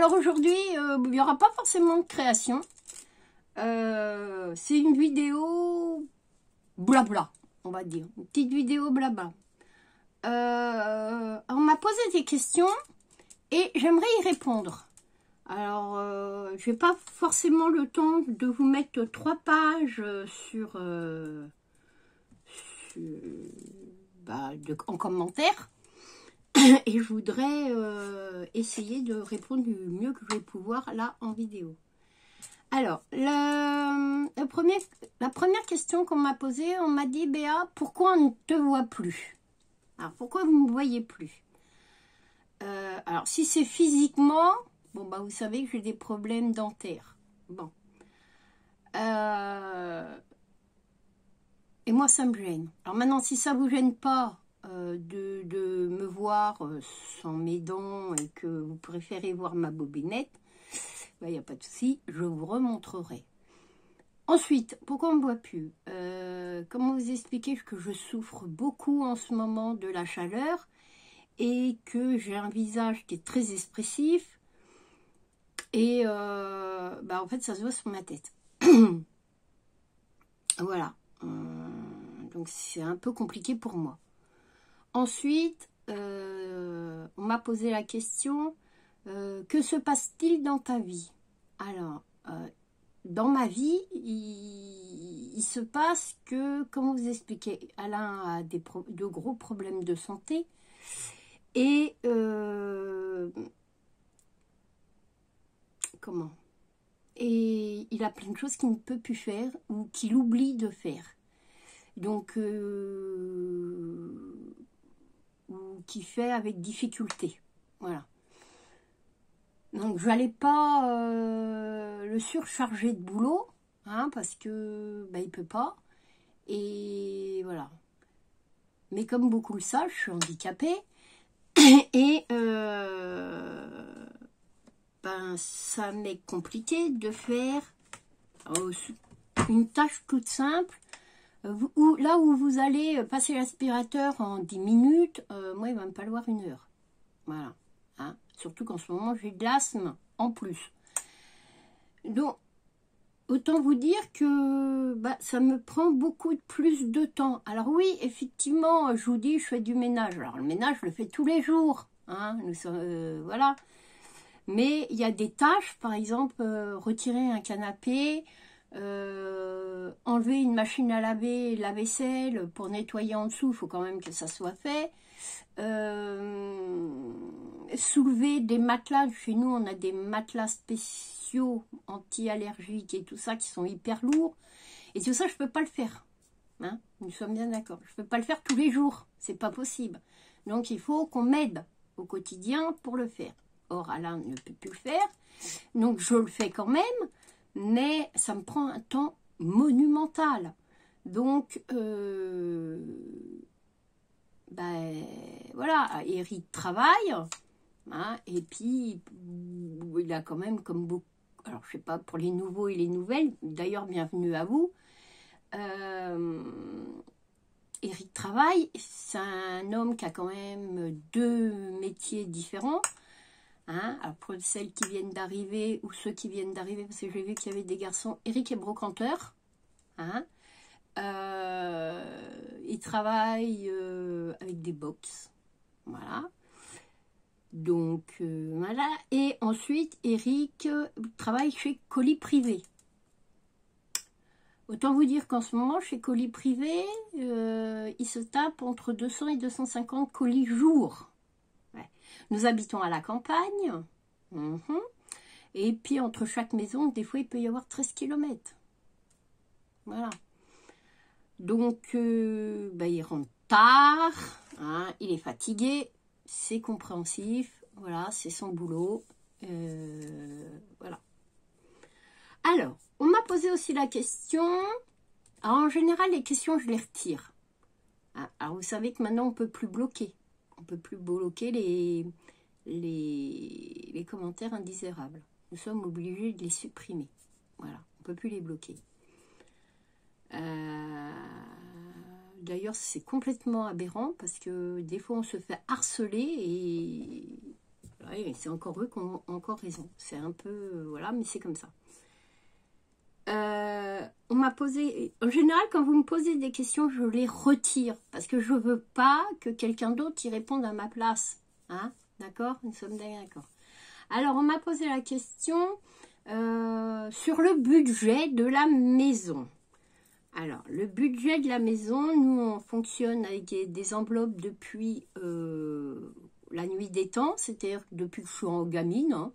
Alors aujourd'hui, il n'y aura pas forcément de création. C'est une vidéo blabla, on va dire. Une petite vidéo blabla. On m'a posé des questions et j'aimerais y répondre. Alors, je n'ai pas forcément le temps de vous mettre 3 pages en commentaire. Et je voudrais essayer de répondre du mieux que je vais pouvoir là en vidéo. Alors, la première question qu'on m'a posée, on m'a dit, Béa, pourquoi on ne te voit plus? Alors, pourquoi vous ne me voyez plus? Alors, si c'est physiquement, bon, bah, vous savez que j'ai des problèmes dentaires. Bon. Et moi, ça me gêne. Alors maintenant, si ça ne vous gêne pas de me voir sans mes dents et que vous préférez voir ma bobinette, il n'y a pas de souci, je vous remontrerai. Ensuite, pourquoi on ne me voit plus? Comment vous expliquer que je souffre beaucoup en ce moment de la chaleur et que j'ai un visage qui est très expressif et en fait, ça se voit sur ma tête. Voilà. Donc, c'est un peu compliqué pour moi. Ensuite, on m'a posé la question, que se passe-t-il dans ta vie? Alors, dans ma vie, il se passe que, comment vous expliquer, Alain a de gros problèmes de santé et et il a plein de choses qu'il ne peut plus faire ou qu'il oublie de faire. Donc, ou qui fait avec difficulté. Voilà. Donc, je n'allais pas le surcharger de boulot, hein, parce que il ne peut pas. Et voilà. Mais comme beaucoup le savent, je suis handicapée. Et ça m'est compliqué de faire une tâche toute simple. Là où vous allez passer l'aspirateur en 10 minutes, moi il va me falloir 1 heure. Voilà. Hein. Surtout qu'en ce moment j'ai de l'asthme en plus. Donc, autant vous dire que ça me prend beaucoup plus de temps. Alors oui, effectivement, je vous dis, je fais du ménage. Alors le ménage, je le fais tous les jours. Hein. Voilà. Mais il y a des tâches, par exemple, retirer un canapé, enlever une machine à laver, la vaisselle, pour nettoyer en dessous, il faut quand même que ça soit fait. Soulever des matelas, chez nous on a des matelas spéciaux anti-allergiques et tout ça qui sont hyper lourds. Et tout ça, je ne peux pas le faire. Hein, nous sommes bien d'accord. Je ne peux pas le faire tous les jours, c'est pas possible. Donc il faut qu'on m'aide au quotidien pour le faire. Or, Alain ne peut plus le faire, donc je le fais quand même, mais ça me prend un temps monumental. Donc, voilà, Eric travaille, hein, et puis il a quand même comme beaucoup, alors je sais pas pour les nouveaux et les nouvelles, d'ailleurs bienvenue à vous, Eric travaille, c'est un homme qui a quand même 2 métiers différents. Hein, alors pour celles qui viennent d'arriver ou ceux qui viennent d'arriver, parce que j'ai vu qu'il y avait des garçons, Eric est brocanteur. Hein, il travaille avec des box. Voilà. Donc, voilà. Et ensuite, Eric travaille chez Colis Privé. Autant vous dire qu'en ce moment, chez Colis Privé, il se tape entre 200 et 250 colis jour. Nous habitons à la campagne. Et puis, entre chaque maison, des fois, il peut y avoir 13 km. Voilà. Donc, il rentre tard. Hein, il est fatigué. C'est compréhensif. Voilà, c'est son boulot. Voilà. Alors, on m'a posé aussi la question. Alors, en général, les questions, je les retire. Hein, alors, vous savez que maintenant, on ne peut plus bloquer. On ne peut plus bloquer les commentaires indésirables. Nous sommes obligés de les supprimer. Voilà, on ne peut plus les bloquer. D'ailleurs, c'est complètement aberrant parce que des fois, on se fait harceler et Oui, c'est encore eux qui ont encore raison. C'est un peu... voilà, mais c'est comme ça. On m'a posé... En général, quand vous me posez des questions, je les retire. Parce que je ne veux pas que quelqu'un d'autre y réponde à ma place. Hein? D'accord? Nous sommes d'accord. Alors, on m'a posé la question sur le budget de la maison. Alors, le budget de la maison, nous, on fonctionne avec des enveloppes depuis la nuit des temps, c'est-à-dire depuis que je suis en gamine. Hein.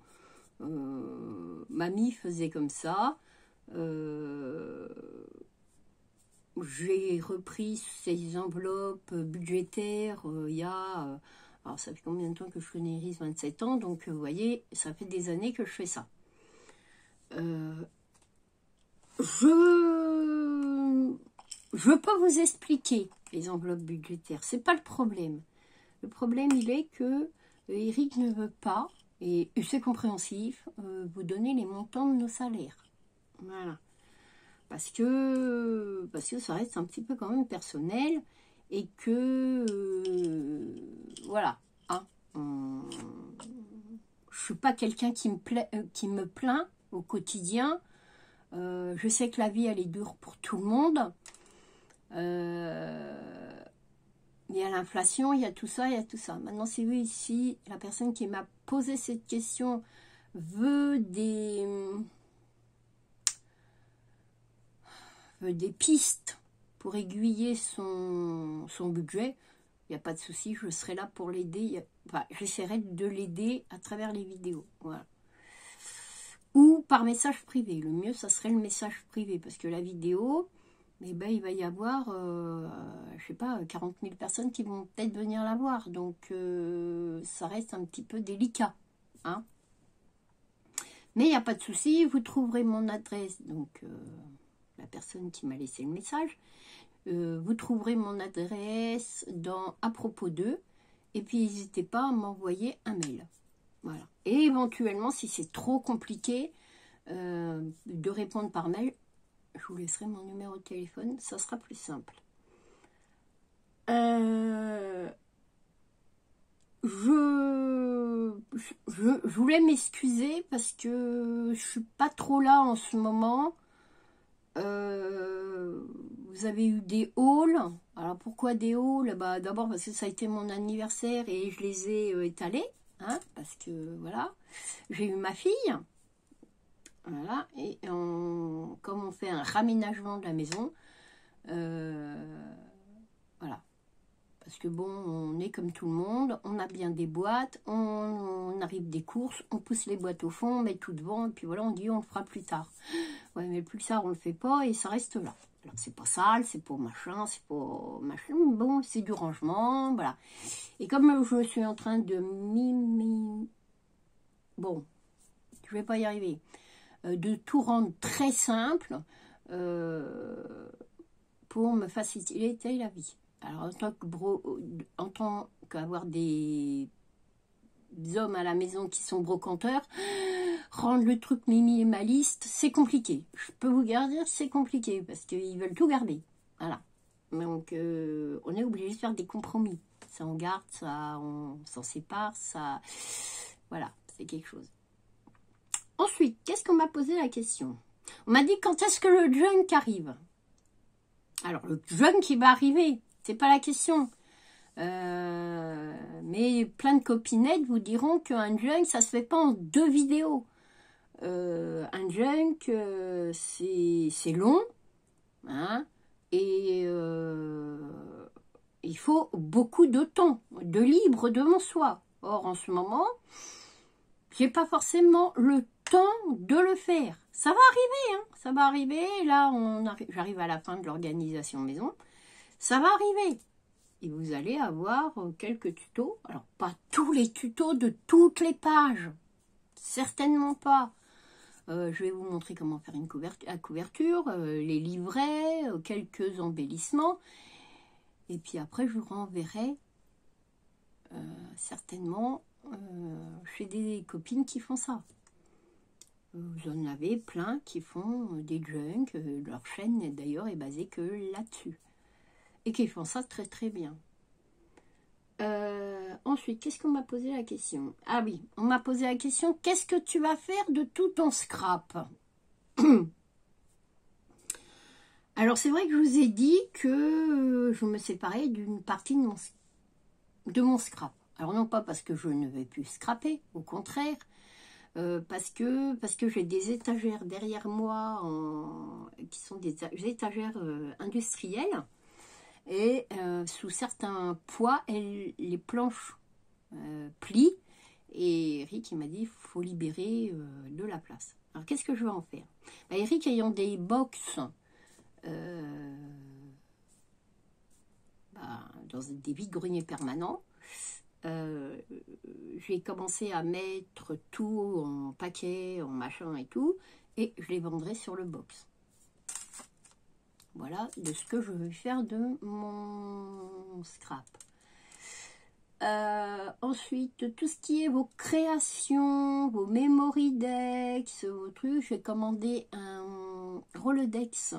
Mamie faisait comme ça. J'ai repris ces enveloppes budgétaires il y a... alors, ça fait combien de temps que je connais Iris? 27 ans, donc vous voyez, ça fait des années que je fais ça. Je peux vous expliquer les enveloppes budgétaires, c'est pas le problème. Le problème, il est que Eric ne veut pas, et c'est compréhensif, vous donner les montants de nos salaires. Voilà. Parce que ça reste un petit peu quand même personnel, et que, voilà. Hein, je suis pas quelqu'un qui me plaint au quotidien. Je sais que la vie, elle est dure pour tout le monde. Il y a l'inflation, il y a tout ça, il y a tout ça. Maintenant, si vous, ici, la personne qui m'a posé cette question veut des pistes pour aiguiller son budget, il n'y a pas de souci, je serai là pour l'aider. Enfin, j'essaierai de l'aider à travers les vidéos. Voilà. Ou par message privé. Le mieux, ça serait le message privé, parce que la vidéo... mais ben, il va y avoir, je sais pas, 40 000 personnes qui vont peut-être venir la voir. Donc, ça reste un petit peu délicat. Hein, mais il n'y a pas de souci, vous trouverez mon adresse. Donc, la personne qui m'a laissé le message. Vous trouverez mon adresse dans à propos d'eux. Et puis, n'hésitez pas à m'envoyer un mail. Voilà. Et éventuellement, si c'est trop compliqué de répondre par mail, je vous laisserai mon numéro de téléphone, ça sera plus simple. Je voulais m'excuser parce que je suis pas trop là en ce moment. Vous avez eu des hauls. Alors pourquoi des hauls? Bah, d'abord parce que ça a été mon anniversaire et je les ai étalés. Hein, parce que voilà, j'ai eu ma fille. Voilà, et comme on fait un raménagement de la maison, voilà. Parce que bon, on est comme tout le monde, on a bien des boîtes, on arrive des courses, on pousse les boîtes au fond, on met tout devant, et puis voilà, on dit on le fera plus tard. Ouais, mais plus tard, on le fait pas, et ça reste là. Alors, c'est pas sale, c'est pas machin, bon, c'est du rangement, voilà. Et comme je suis en train de bon, je vais pas y arriver. De tout rendre très simple pour me faciliter la vie. Alors en tant qu'avoir des hommes à la maison qui sont brocanteurs, rendre le truc minimaliste, c'est compliqué. Je peux vous dire, c'est compliqué parce qu'ils veulent tout garder. Voilà. Donc on est obligé de faire des compromis. Ça on garde, ça on s'en sépare, ça... Voilà, c'est quelque chose. Ensuite, qu'est-ce qu'on m'a posé la question? On m'a dit quand est-ce que le junk arrive? Alors, le junk, il va arriver, c'est pas la question. Mais plein de copinettes vous diront qu'un junk, ça se fait pas en 2 vidéos. Un junk, c'est long, hein, et il faut beaucoup de temps, de libre devant soi. Or, en ce moment, j'ai pas forcément le temps de le faire. Ça va arriver, hein, ça va arriver. Là, j'arrive à la fin de l'organisation maison. Ça va arriver. Et vous allez avoir quelques tutos. Alors, pas tous les tutos de toutes les pages. Certainement pas. Je vais vous montrer comment faire une couverture, les livrets, quelques embellissements. Et puis après, je vous renverrai certainement chez des copines qui font ça. Vous en avez plein qui font des junks. Leur chaîne, d'ailleurs, est basée que là-dessus. Et qui font ça très très bien. Ensuite, qu'est-ce qu'on m'a posé la question? Ah oui, on m'a posé la question, qu'est-ce que tu vas faire de tout ton scrap? Alors, c'est vrai que je vous ai dit que je me séparais d'une partie de mon scrap. Alors, non pas parce que je ne vais plus scraper, au contraire, parce que j'ai des étagères derrière moi qui sont des étagères industrielles. Et sous certains poids, les planches plient. Et Eric, il m'a dit, il faut libérer de la place. Alors, qu'est-ce que je vais en faire? Bah, Eric ayant des box dans des vides-greniers permanents, j'ai commencé à mettre tout en paquet, en machin et tout, et je les vendrai sur le box. Voilà de ce que je vais faire de mon scrap. Ensuite, tout ce qui est vos créations, vos memory decks, vos trucs, j'ai commandé un Rolodex.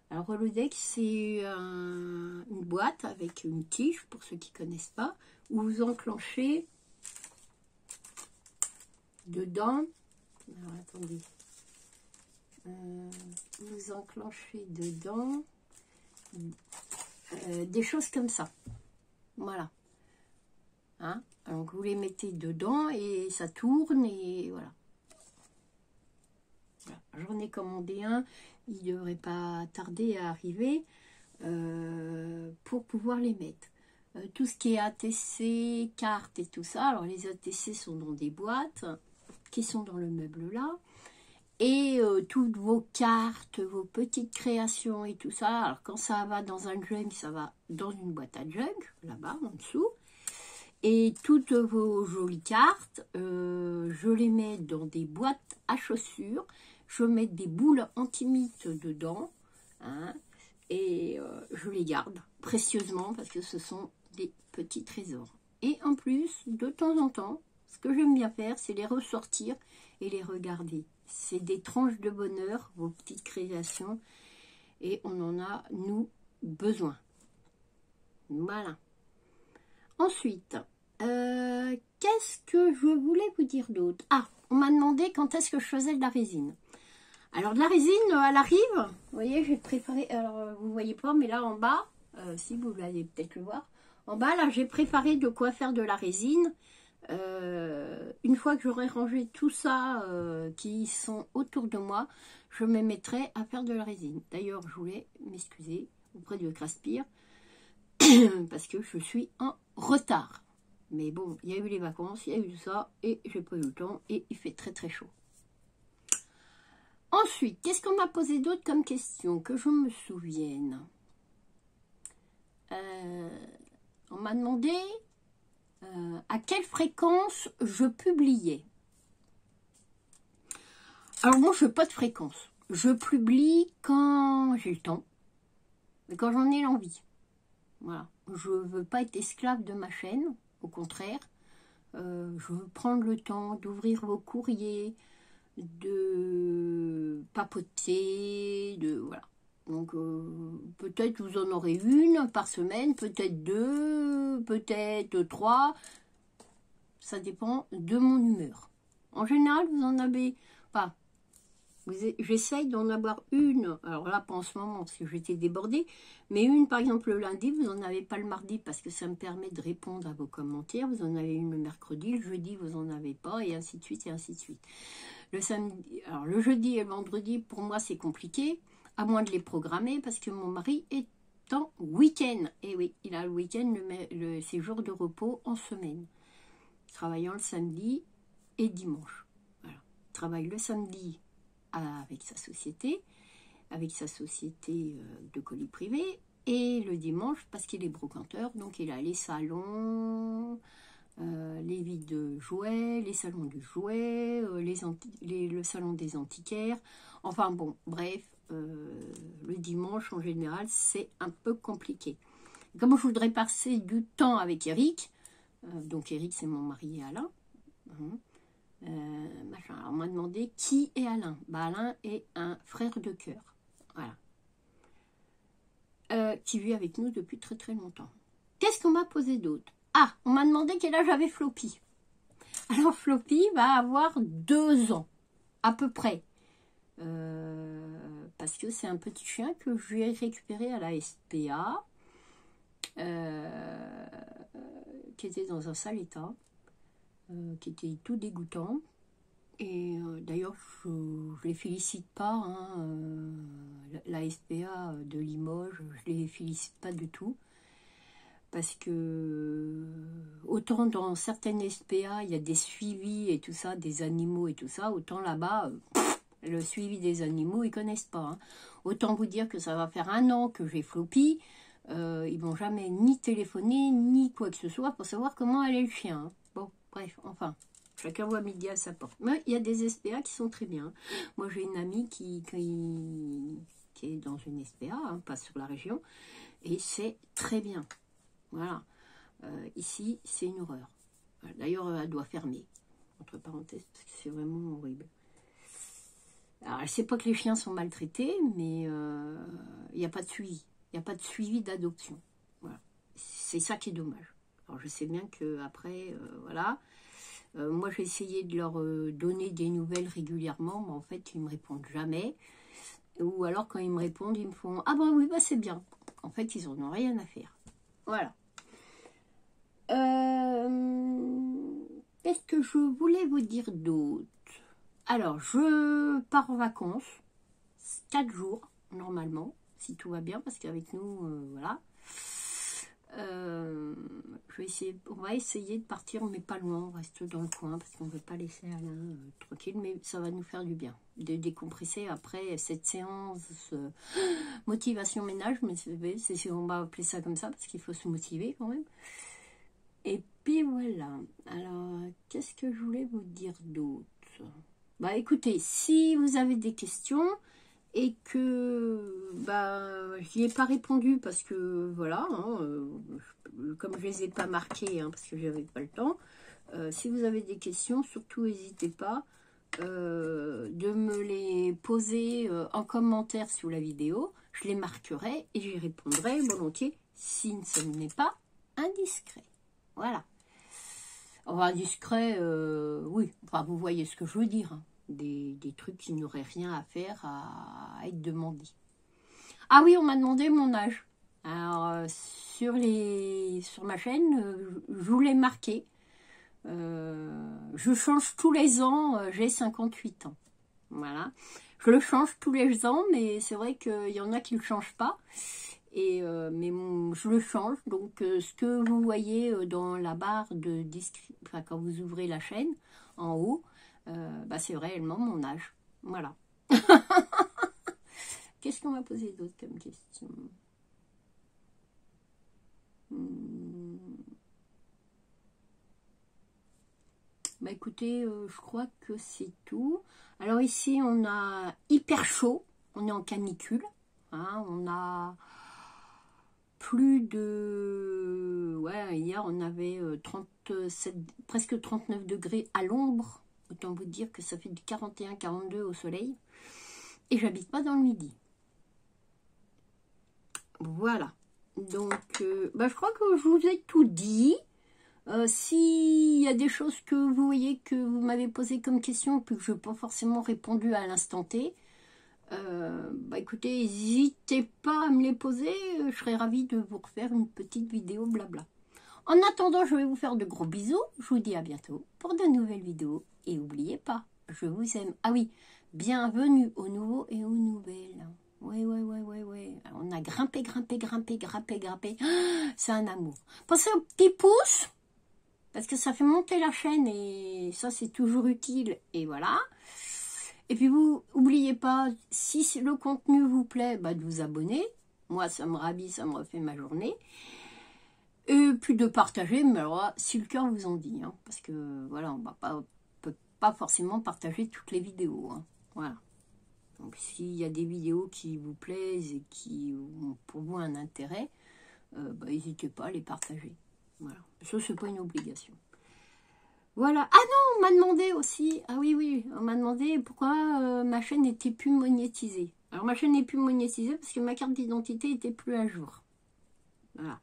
Alors, Rolodex, c'est une boîte avec une tige, pour ceux qui ne connaissent pas, où vous enclenchez dedans. Alors, attendez. Vous enclenchez dedans des choses comme ça. Voilà. Hein? Donc, vous les mettez dedans et ça tourne et voilà. J'en ai commandé un, il ne devrait pas tarder à arriver pour pouvoir les mettre. Tout ce qui est ATC, cartes et tout ça, alors les ATC sont dans des boîtes qui sont dans le meuble là, et toutes vos cartes, vos petites créations et tout ça, alors quand ça va dans un junk, ça va dans une boîte à junk, là-bas en dessous. Et toutes vos jolies cartes, je les mets dans des boîtes à chaussures. Je mets des boules anti-mythes dedans. Hein, et je les garde précieusement parce que ce sont des petits trésors. Et en plus, de temps en temps, ce que j'aime bien faire, c'est les ressortir et les regarder. C'est des tranches de bonheur, vos petites créations. Et on en a, nous, besoin. Voilà. Ensuite, qu'est-ce que je voulais vous dire d'autre? Ah, on m'a demandé quand est-ce que je faisais de la résine. Alors, de la résine, elle arrive. Vous voyez, j'ai préparé, alors vous ne voyez pas, mais là en bas, si vous allez peut-être le voir, en bas, là, j'ai préparé de quoi faire de la résine. Une fois que j'aurai rangé tout ça qui sont autour de moi, je me mettrai à faire de la résine. D'ailleurs, je voulais m'excuser auprès de Craspire parce que je suis en retard. Mais bon, il y a eu les vacances, il y a eu ça, et j'ai pas eu le temps, et il fait très très chaud. Ensuite, qu'est-ce qu'on m'a posé d'autre comme question, que je me souvienne? On m'a demandé à quelle fréquence je publiais. Alors moi, je n'ai pas de fréquence. Je publie quand j'ai le temps, et quand j'en ai l'envie. Voilà. Je ne veux pas être esclave de ma chaîne, au contraire. Je veux prendre le temps d'ouvrir vos courriers, de papoter, voilà. Donc peut-être vous en aurez une par semaine, peut-être deux, peut-être trois. Ça dépend de mon humeur. En général, vous en avez pas. J'essaye d'en avoir une, alors là pas en ce moment parce que j'étais débordée, mais une par exemple le lundi, vous n'en avez pas le mardi parce que ça me permet de répondre à vos commentaires, vous en avez une le mercredi, le jeudi vous n'en avez pas, et ainsi de suite et ainsi de suite. Le samedi, alors le jeudi et le vendredi pour moi c'est compliqué, à moins de les programmer parce que mon mari est en week-end, et oui, il a le week-end, ses jours de repos en semaine, travaillant le samedi et dimanche. Voilà. Il travaille le samedi avec sa société de colis privés, et le dimanche parce qu'il est brocanteur, donc il a les salons, les vides de jouets, les salons du jouet, le salon des antiquaires, enfin bon, bref, le dimanche en général c'est un peu compliqué. Comme je voudrais passer du temps avec Eric, donc Eric c'est mon mari et Alain, alors on m'a demandé qui est Alain. Alain est un frère de cœur, voilà, qui vit avec nous depuis très très longtemps. Qu'est-ce qu'on m'a posé d'autre? Ah, on m'a demandé quel âge avait Floppy. Alors Floppy va avoir 2 ans, à peu près. Parce que c'est un petit chien que j'ai récupéré à la SPA, qui était dans un sale état, qui était tout dégoûtant. Et d'ailleurs, je ne les félicite pas, hein, la SPA de Limoges, je ne les félicite pas du tout. Parce que autant dans certaines SPA, il y a des suivis et tout ça, des animaux et tout ça, autant là-bas, le suivi des animaux, ils ne connaissent pas. Hein. Autant vous dire que ça va faire 1 an que j'ai Floppy, ils ne vont jamais ni téléphoner, ni quoi que ce soit pour savoir comment allait le chien. Hein. Bon, bref, enfin, chacun voit midi à sa porte. Mais il y a des SPA qui sont très bien. Moi, j'ai une amie qui est dans une SPA, hein, pas sur la région, et c'est très bien. Voilà. Ici, c'est une horreur. D'ailleurs, elle doit fermer, entre parenthèses, parce que c'est vraiment horrible. Alors, elle ne sait pas que les chiens sont maltraités, mais il n'y a pas de suivi. Il n'y a pas de suivi d'adoption. Voilà. C'est ça qui est dommage. Alors, je sais bien qu'après, voilà. Moi, j'ai essayé de leur donner des nouvelles régulièrement, mais en fait, ils ne me répondent jamais. Ou alors, quand ils me répondent, ils me font « Ah ben oui, bah, c'est bien ». En fait, ils n'en ont rien à faire. Voilà. Qu'est-ce que je voulais vous dire d'autre? Alors, je pars en vacances, 4 jours, normalement, si tout va bien, parce qu'avec nous, voilà. On va essayer de partir, mais pas loin, on reste dans le coin, parce qu'on ne veut pas laisser Alain tranquille, mais ça va nous faire du bien, de décompresser après cette séance motivation ménage, mais on va appeler ça comme ça, parce qu'il faut se motiver quand même. Et puis voilà. Alors, qu'est-ce que je voulais vous dire d'autre? Bah écoutez, si vous avez des questions et que je n'y ai pas répondu parce que voilà, hein, comme je les ai pas marquées, hein, parce que j'avais pas le temps, si vous avez des questions, surtout n'hésitez pas de me les poser en commentaire sous la vidéo. Je les marquerai et j'y répondrai volontiers si ce n'est pas indiscret. Voilà. Enfin, discret, oui. Enfin, vous voyez ce que je veux dire. Hein. Des trucs qui n'auraient rien à faire à être demandés. Ah oui, on m'a demandé mon âge. Alors, sur ma chaîne, je vous l'ai marqué. Je change tous les ans, j'ai 58 ans. Voilà. Je le change tous les ans, mais c'est vrai qu'il y en a qui ne le changent pas. Mais je le change, donc ce que vous voyez dans la barre de description, enfin, quand vous ouvrez la chaîne, en haut, c'est réellement mon âge. Voilà. Qu'est-ce qu'on m'a posé d'autre comme question? Écoutez, je crois que c'est tout. Alors ici, on a hyper chaud, on est en canicule, hein, on a... plus de... Ouais, hier on avait 37, presque 39 degrés à l'ombre. Autant vous dire que ça fait du 41-42 au soleil. Et j'habite pas dans le Midi. Voilà. Donc, je crois que je vous ai tout dit. S'il y a des choses que vous voyez que vous m'avez posé comme question et que je n'ai pas forcément répondu à l'instant T, écoutez, n'hésitez pas à me les poser, je serais ravie de vous refaire une petite vidéo blabla. En attendant, je vais vous faire de gros bisous, je vous dis à bientôt pour de nouvelles vidéos, et n'oubliez pas, je vous aime. Ah oui, bienvenue aux nouveaux et aux nouvelles. Ouais, on a grimpé, c'est un amour. Pensez aux petits pouces, parce que ça fait monter la chaîne, et ça c'est toujours utile, et voilà. Et puis vous, n'oubliez pas, si le contenu vous plaît, de vous abonner. Moi, ça me ravit, ça me refait ma journée. Et puis de partager, mais alors si le cœur vous en dit. Hein, parce que voilà, on peut pas forcément partager toutes les vidéos. Hein, voilà. Donc s'il y a des vidéos qui vous plaisent et qui ont pour vous un intérêt, n'hésitez pas à les partager. Voilà. Ça, c'est pas une obligation. Voilà. Ah non, on m'a demandé aussi, ah oui, on m'a demandé pourquoi ma chaîne n'était plus monétisée. Alors ma chaîne n'est plus monétisée parce que ma carte d'identité était plus à jour. Voilà.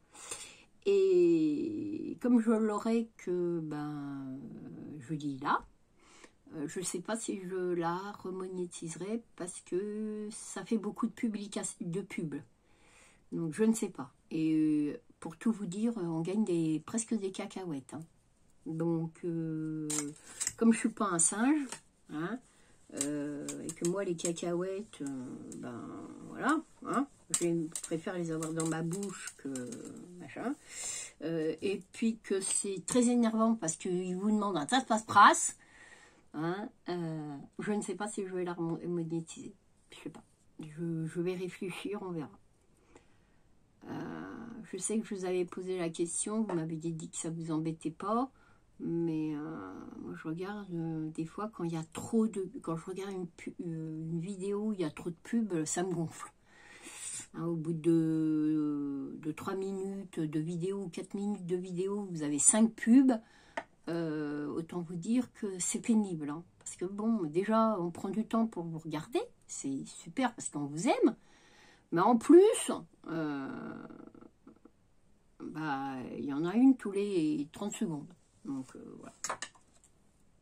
Et comme je l'aurai que ben, jeudi là, je ne sais pas si je la remonétiserai parce que ça fait beaucoup de publications, de pubs. Donc je ne sais pas. Et pour tout vous dire, on gagne presque des cacahuètes. Hein. Donc, comme je suis pas un singe, hein, et que moi les cacahuètes, ben voilà, hein, je préfère les avoir dans ma bouche que machin. Et puis que c'est très énervant parce qu'ils vous demandent un tas de passe-prasse. Hein, je ne sais pas si je vais la monétiser. Je sais pas. Je vais réfléchir, on verra. Je sais que je vous avais posé la question, vous m'avez dit que ça vous embêtait pas, mais moi je regarde des fois quand il y a trop de... Quand je regarde une vidéo où il y a trop de pubs, ça me gonfle. Hein, au bout de 3 minutes de vidéo ou 4 minutes de vidéo, vous avez 5 pubs, autant vous dire que c'est pénible. Hein, parce que bon, déjà, on prend du temps pour vous regarder, c'est super parce qu'on vous aime, mais en plus... bah, il y en a une tous les 30 secondes. Donc, voilà.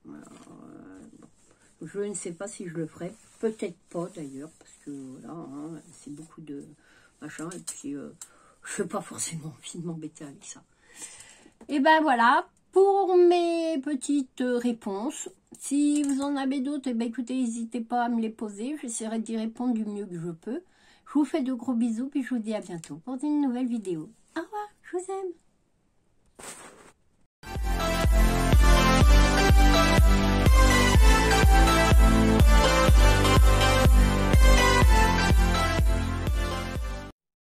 Bon. Je ne sais pas si je le ferai. Peut-être pas, d'ailleurs, parce que, voilà, hein, c'est beaucoup de machin. Et puis, je n'ai pas forcément envie de m'embêter avec ça. Et ben voilà, pour mes petites réponses. Si vous en avez d'autres, eh ben, écoutez, n'hésitez pas à me les poser. J'essaierai d'y répondre du mieux que je peux. Je vous fais de gros bisous, puis je vous dis à bientôt pour une nouvelle vidéo. Au revoir, je vous aime.